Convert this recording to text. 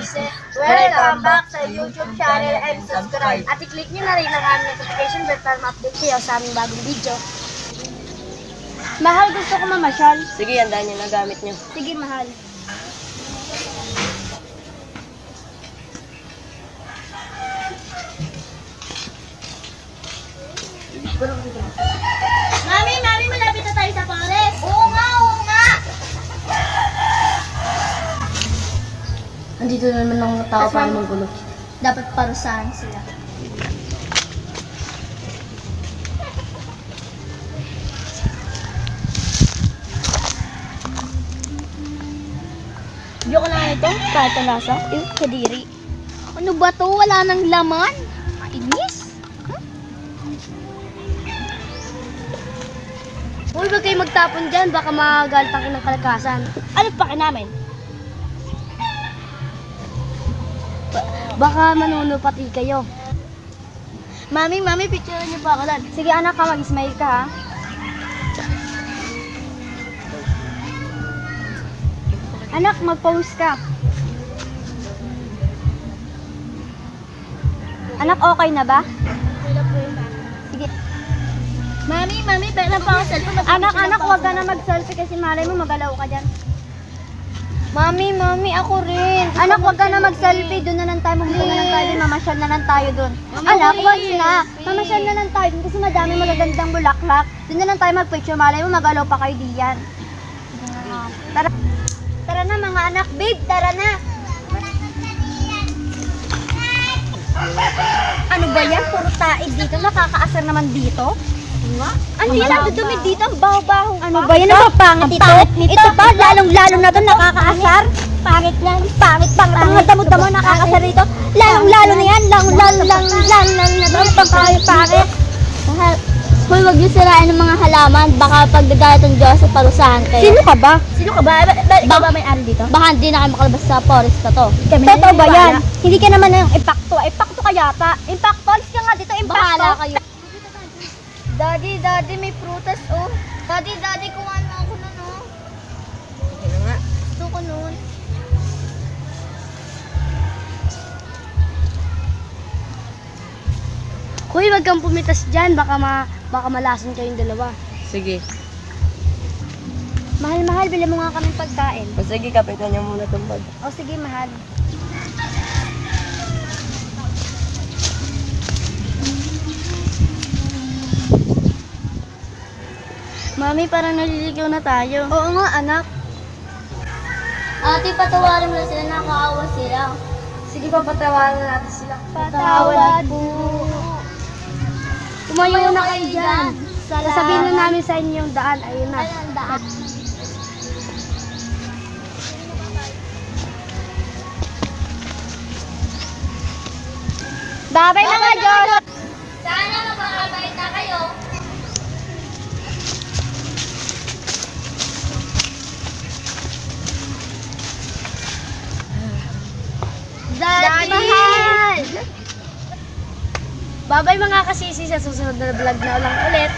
kasisi. Welcome back sa YouTube channel and subscribe. At i-click nyo na rin ang aming notification bell para ma-update kayo sa aming bagong video. Mahal, gusto ko mamasyal. Sige, andaan niyo na gamit niyo. Sige, mahal. Mami, malapit na tayo sa forest. Oo nga. Andito na naman ang tao para magulo. Dapat parusahan sila. Joke lang ito, kahit ang lasa. Kadiri. Ano ba to? Wala nang laman? Mainis? Uy, wag kayo magtapon dyan. Baka magalit ang inang kalakasan. Ano pa namin? Baka manunupati kayo. Mami, picturean niyo pa ako lang. Sige anak ka, mag-smile ka ha. Anak, mag-pose ka. Anak, okay na ba? Sige. Mami, pera pa ako cellphone. Anak, huwag ka na mag-selfie kasi malay mo magalaw ka dyan. Mami, ako rin. Anak, huwag ka na mag-selfie. Doon na lang tayo. Magpunta na lang tayo. Mamasyal na lang tayo doon. Anak, huwag na. Mamasyal na lang tayo doon kasi madami magagandang bulaklak. Doon na lang tayo mag-picture. Malay mo magalaw pa kayo diyan. Tara na mga anak. Babe, tara na. Ano ba yan? Puro taid dito. Nakakaasar naman dito. Ano yan? Nagdudumi dito. Ang baho-bahong pa. Ano ba yan? Ano ba pangit ito? Ito ba? Lalong-lalo na ito. Nakakaasar. Pangit yan. Pangit. Ang damo-damo nakakaasar dito. Lalong-lalo na yan. Lalong-lalo na ito. Pangit. Hoy, wag niyo sirain ng mga halaman. Baka pagdagalit ng Diyos sa parusahan kayo. Sino ka ba? Ikaw ba may-ari dito? Baka hindi na kayo makalabas sa forest na to. Totoo ba yan? Hindi ka naman ng impacto. Impacto ka yata. Impacto? Alis ka nga dito. Impacto. Bahala kayo. Daddy, may prutas, oh. Daddy, kuhaan mo ako nun, oh. Okay na nga. Gusto ko nun. Hoy, wag kang pumitas dyan. Baka malason kayong dalawa. Sige. Mahal, bili mo nga kami pagkain. O sige, kapitan niyo muna itong bag. O sige, mahal. Mami, parang naliligaw na tayo. Oo nga, anak. Ate, patawarin mo na sila. Nakakaawa sila. Sige pa, patawaran natin sila. Patawad po. Tumayo na kayo dyan. Salamat. Sasabihin na namin sa inyo yung daan. Ayun na. Ayan, daan. Babay mga Diyos! Sana mababait na kayo. Daddy! Mahal! Babay mga kasisi sa susunod na vlog na ulang ulit.